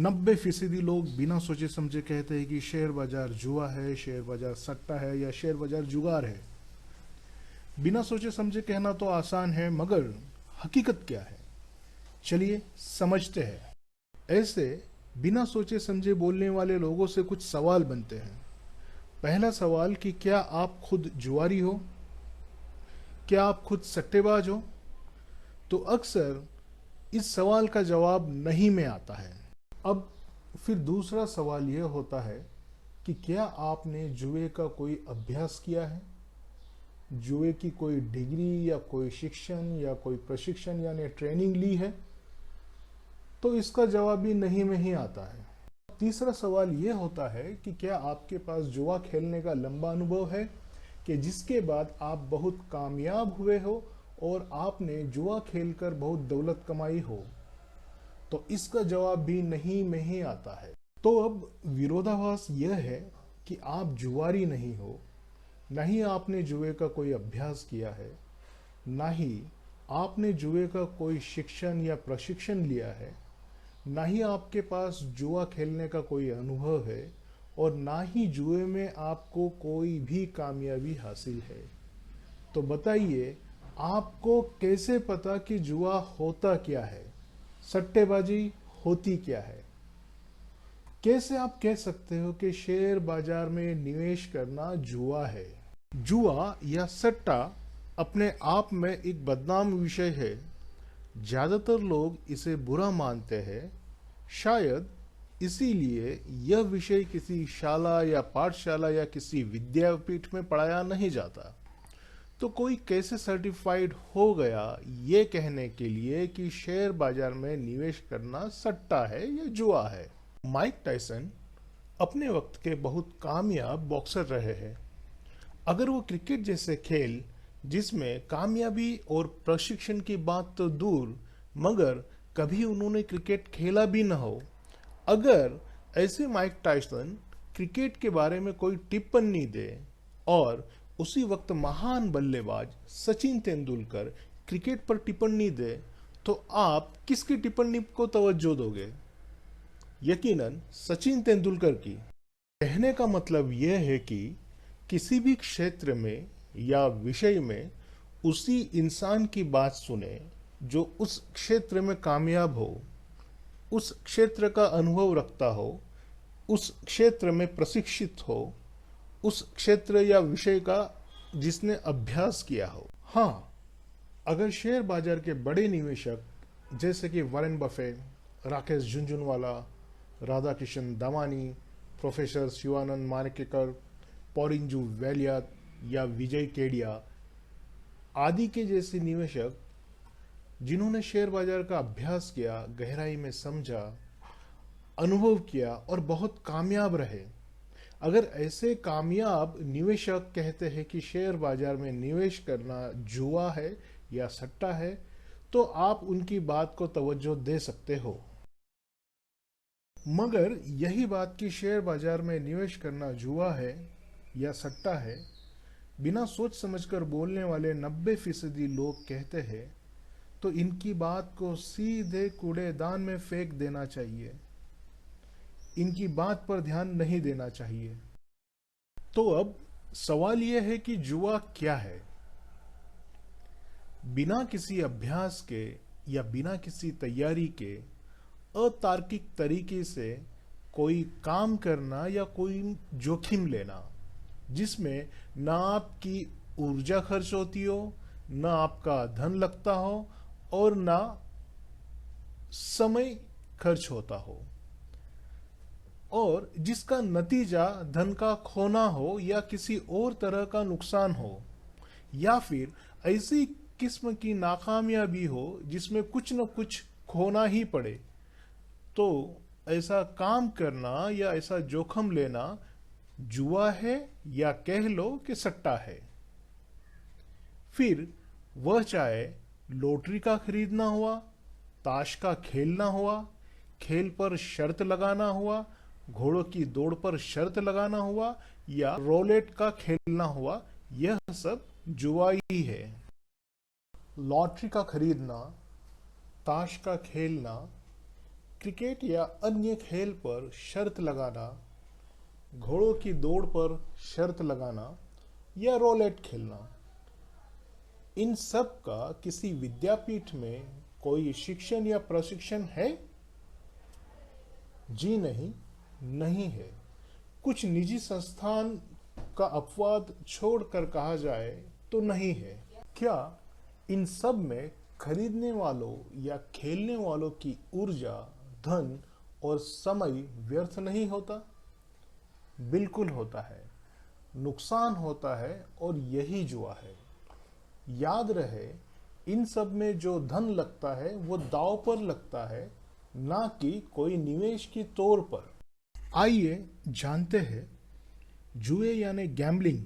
90% लोग बिना सोचे समझे कहते हैं कि शेयर बाजार जुआ है, शेयर बाजार सट्टा है या शेयर बाजार जुगार है। बिना सोचे समझे कहना तो आसान है, मगर हकीकत क्या है, चलिए समझते हैं। ऐसे बिना सोचे समझे बोलने वाले लोगों से कुछ सवाल बनते हैं। पहला सवाल कि क्या आप खुद जुआरी हो? क्या आप खुद सट्टेबाज हो? तो अक्सर इस सवाल का जवाब नहीं में आता है। अब फिर दूसरा सवाल यह होता है कि क्या आपने जुए का कोई अभ्यास किया है? जुए की कोई डिग्री या कोई शिक्षण या कोई प्रशिक्षण यानी ट्रेनिंग ली है? तो इसका जवाब भी नहीं में ही आता है। तीसरा सवाल यह होता है कि क्या आपके पास जुआ खेलने का लंबा अनुभव है कि जिसके बाद आप बहुत कामयाब हुए हो और आपने जुआ खेलकर बहुत दौलत कमाई हो? तो इसका जवाब भी नहीं में ही आता है। तो अब विरोधाभास यह है कि आप जुआरी नहीं हो, न ही आपने जुए का कोई अभ्यास किया है, न ही आपने जुए का कोई शिक्षण या प्रशिक्षण लिया है, ना ही आपके पास जुआ खेलने का कोई अनुभव है और ना ही जुए में आपको कोई भी कामयाबी हासिल है। तो बताइए, आपको कैसे पता कि जुआ होता क्या है, सट्टेबाजी होती क्या है? कैसे आप कह सकते हो कि शेयर बाजार में निवेश करना जुआ है? जुआ या सट्टा अपने आप में एक बदनाम विषय है। ज्यादातर लोग इसे बुरा मानते हैं। शायद इसीलिए यह विषय किसी शाला या पाठशाला या किसी विद्यापीठ में पढ़ाया नहीं जाता। तो कोई कैसे सर्टिफाइड हो गया ये कहने के लिए कि शेयर बाजार में निवेश करना सट्टा है या जुआ है? माइक टायसन अपने वक्त के बहुत कामयाब बॉक्सर रहे हैं। अगर वो क्रिकेट जैसे खेल जिसमें कामयाबी और प्रशिक्षण की बात तो दूर, मगर कभी उन्होंने क्रिकेट खेला भी न हो, अगर ऐसे माइक टायसन क्रिकेट के बारे में कोई टिप्पणी दे और उसी वक्त महान बल्लेबाज सचिन तेंदुलकर क्रिकेट पर टिप्पणी दे, तो आप किसकी टिप्पणी को तवज्जो दोगे? यकीनन सचिन तेंदुलकर की। कहने का मतलब यह है कि किसी भी क्षेत्र में या विषय में उसी इंसान की बात सुने जो उस क्षेत्र में कामयाब हो, उस क्षेत्र का अनुभव रखता हो, उस क्षेत्र में प्रशिक्षित हो, उस क्षेत्र या विषय का जिसने अभ्यास किया हो। हाँ, अगर शेयर बाजार के बड़े निवेशक जैसे कि Warren Buffett, Rakesh Jhunjhunwala, Radhakishan Damani, professor Shivanand Mankekar, Porinju Veliyath या विजय केडिया आदि के जैसे निवेशक जिन्होंने शेयर बाजार का अभ्यास किया, गहराई में समझा, अनुभव किया और बहुत कामयाब रहे, अगर ऐसे कामयाब निवेशक कहते हैं कि शेयर बाजार में निवेश करना जुआ है या सट्टा है, तो आप उनकी बात को तवज्जो दे सकते हो। मगर यही बात कि शेयर बाजार में निवेश करना जुआ है या सट्टा है बिना सोच समझकर बोलने वाले 90% लोग कहते हैं, तो इनकी बात को सीधे कूड़ेदान में फेंक देना चाहिए। इनकी बात पर ध्यान नहीं देना चाहिए। तो अब सवाल यह है कि जुआ क्या है? बिना किसी अभ्यास के या बिना किसी तैयारी के अतार्किक तरीके से कोई काम करना या कोई जोखिम लेना जिसमें ना आपकी ऊर्जा खर्च होती हो, ना आपका धन लगता हो और ना समय खर्च होता हो, और जिसका नतीजा धन का खोना हो या किसी और तरह का नुकसान हो, या फिर ऐसी किस्म की नाकामयाबी हो जिसमें कुछ न कुछ खोना ही पड़े, तो ऐसा काम करना या ऐसा जोखम लेना जुआ है या कह लो कि सट्टा है। फिर वह चाहे लॉटरी का खरीदना हुआ, ताश का खेलना हुआ, खेल पर शर्त लगाना हुआ, घोड़ों की दौड़ पर शर्त लगाना हुआ या रोलेट का खेलना हुआ, यह सब जुआ ही है। लॉटरी का खरीदना, ताश का खेलना, क्रिकेट या अन्य खेल पर शर्त लगाना, घोड़ों की दौड़ पर शर्त लगाना या रोलेट खेलना, इन सब का किसी विद्यापीठ में कोई शिक्षण या प्रशिक्षण है? जी नहीं, नहीं है। कुछ निजी संस्थान का अपवाद छोड़कर कहा जाए तो नहीं है। क्या इन सब में खरीदने वालों या खेलने वालों की ऊर्जा, धन और समय व्यर्थ नहीं होता? बिल्कुल होता है। नुकसान होता है और यही जुआ है। याद रहे, इन सब में जो धन लगता है वो दांव पर लगता है, ना कि कोई निवेश के तौर पर। आइए जानते हैं जुए यानी गैम्बलिंग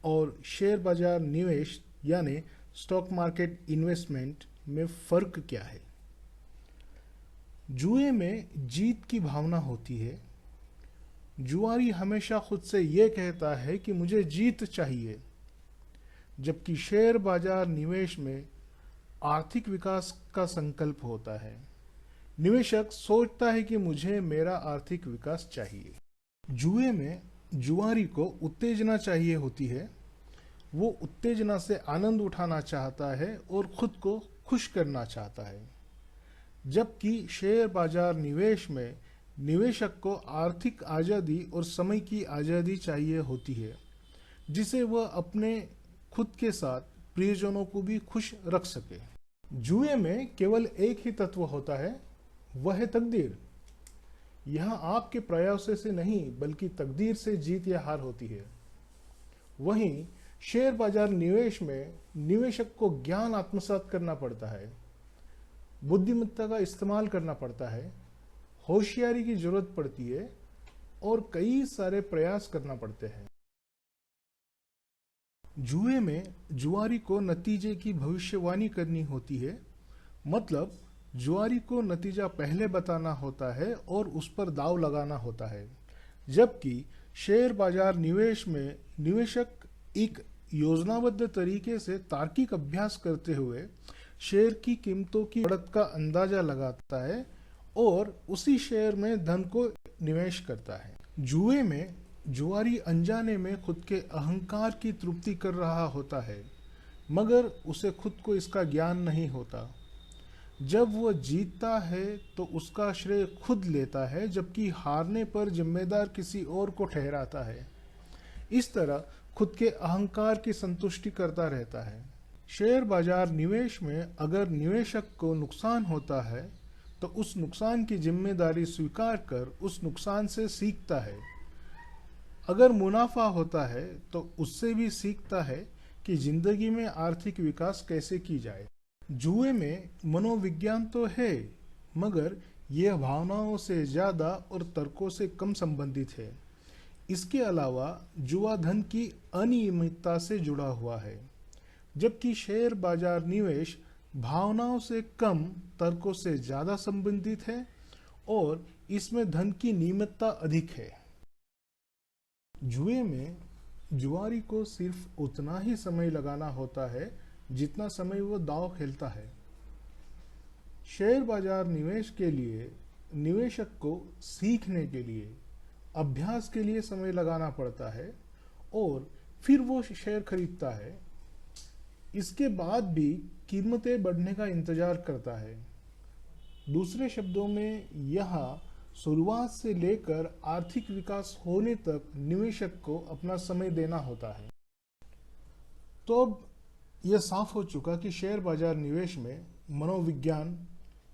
और शेयर बाजार निवेश यानी स्टॉक मार्केट इन्वेस्टमेंट में फर्क क्या है। जुए में जीत की भावना होती है। जुआरी हमेशा खुद से ये कहता है कि मुझे जीत चाहिए, जबकि शेयर बाजार निवेश में आर्थिक विकास का संकल्प होता है। निवेशक सोचता है कि मुझे मेरा आर्थिक विकास चाहिए। जुए में जुआरी को उत्तेजना चाहिए होती है। वो उत्तेजना से आनंद उठाना चाहता है और खुद को खुश करना चाहता है, जबकि शेयर बाजार निवेश में निवेशक को आर्थिक आज़ादी और समय की आज़ादी चाहिए होती है, जिसे वह अपने खुद के साथ प्रियजनों को भी खुश रख सके। जुए में केवल एक ही तत्व होता है, वह है तकदीर। यहाँ आपके प्रयासों से नहीं बल्कि तकदीर से जीत या हार होती है। वहीं शेयर बाजार निवेश में निवेशक को ज्ञान आत्मसात करना पड़ता है, बुद्धिमत्ता का इस्तेमाल करना पड़ता है, होशियारी की जरूरत पड़ती है और कई सारे प्रयास करना पड़ते हैं। जुए में जुआरी को नतीजे की भविष्यवाणी करनी होती है, मतलब जुआरी को नतीजा पहले बताना होता है और उस पर दांव लगाना होता है, जबकि शेयर बाजार निवेश में निवेशक एक योजनाबद्ध तरीके से तार्किक अभ्यास करते हुए शेयर की कीमतों की बढ़त का अंदाजा लगाता है और उसी शेयर में धन को निवेश करता है। जुए में जुआरी अनजाने में खुद के अहंकार की तृप्ति कर रहा होता है, मगर उसे खुद को इसका ज्ञान नहीं होता। जब वह जीतता है तो उसका श्रेय खुद लेता है, जबकि हारने पर जिम्मेदार किसी और को ठहराता है। इस तरह खुद के अहंकार की संतुष्टि करता रहता है। शेयर बाजार निवेश में अगर निवेशक को नुकसान होता है तो उस नुकसान की जिम्मेदारी स्वीकार कर उस नुकसान से सीखता है। अगर मुनाफा होता है तो उससे भी सीखता है कि जिंदगी में आर्थिक विकास कैसे की जाए। जुए में मनोविज्ञान तो है, मगर यह भावनाओं से ज्यादा और तर्कों से कम संबंधित है। इसके अलावा जुआ धन की अनियमितता से जुड़ा हुआ है, जबकि शेयर बाजार निवेश भावनाओं से कम, तर्कों से ज्यादा संबंधित है और इसमें धन की नियमितता अधिक है। जुए में जुआरी को सिर्फ उतना ही समय लगाना होता है जितना समय वो दांव खेलता है। शेयर बाजार निवेश के लिए निवेशक को सीखने के लिए, अभ्यास के लिए समय लगाना पड़ता है और फिर वो शेयर खरीदता है। इसके बाद भी कीमतें बढ़ने का इंतजार करता है। दूसरे शब्दों में यहाँ शुरुआत से लेकर आर्थिक विकास होने तक निवेशक को अपना समय देना होता है। तो अब यह साफ हो चुका कि शेयर बाजार निवेश में मनोविज्ञान,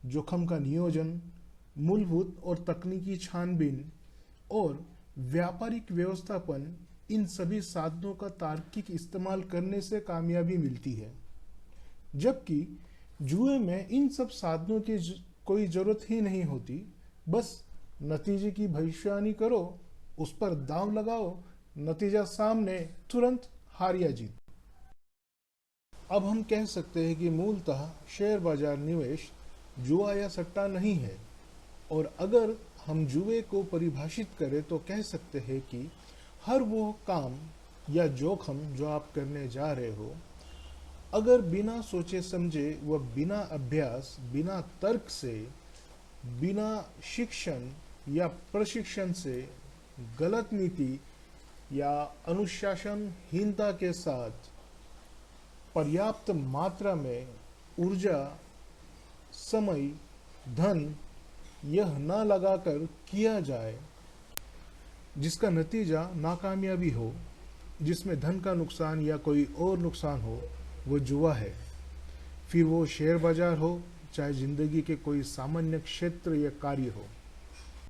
जोखिम का नियोजन, मूलभूत और तकनीकी छानबीन और व्यापारिक व्यवस्थापन, इन सभी साधनों का तार्किक इस्तेमाल करने से कामयाबी मिलती है, जबकि जुए में इन सब साधनों की कोई जरूरत ही नहीं होती। बस नतीजे की भविष्यवाणी करो, उस पर दांव लगाओ, नतीजा सामने, तुरंत हार या जीत। अब हम कह सकते हैं कि मूलतः शेयर बाजार निवेश जुआ या सट्टा नहीं है, और अगर हम जुए को परिभाषित करें तो कह सकते हैं कि हर वो काम या जोखिम जो आप करने जा रहे हो, अगर बिना सोचे समझे व बिना अभ्यास, बिना तर्क से बिना शिक्षण या प्रशिक्षण से गलत नीति या अनुशासनहीनता के साथ पर्याप्त मात्रा में ऊर्जा, समय, धन यह न लगाकर किया जाए जिसका नतीजा नाकामयाबी हो, जिसमें धन का नुकसान या कोई और नुकसान हो, वो जुआ है। फिर वो शेयर बाजार हो, चाहे जिंदगी के कोई सामान्य क्षेत्र या कार्य हो।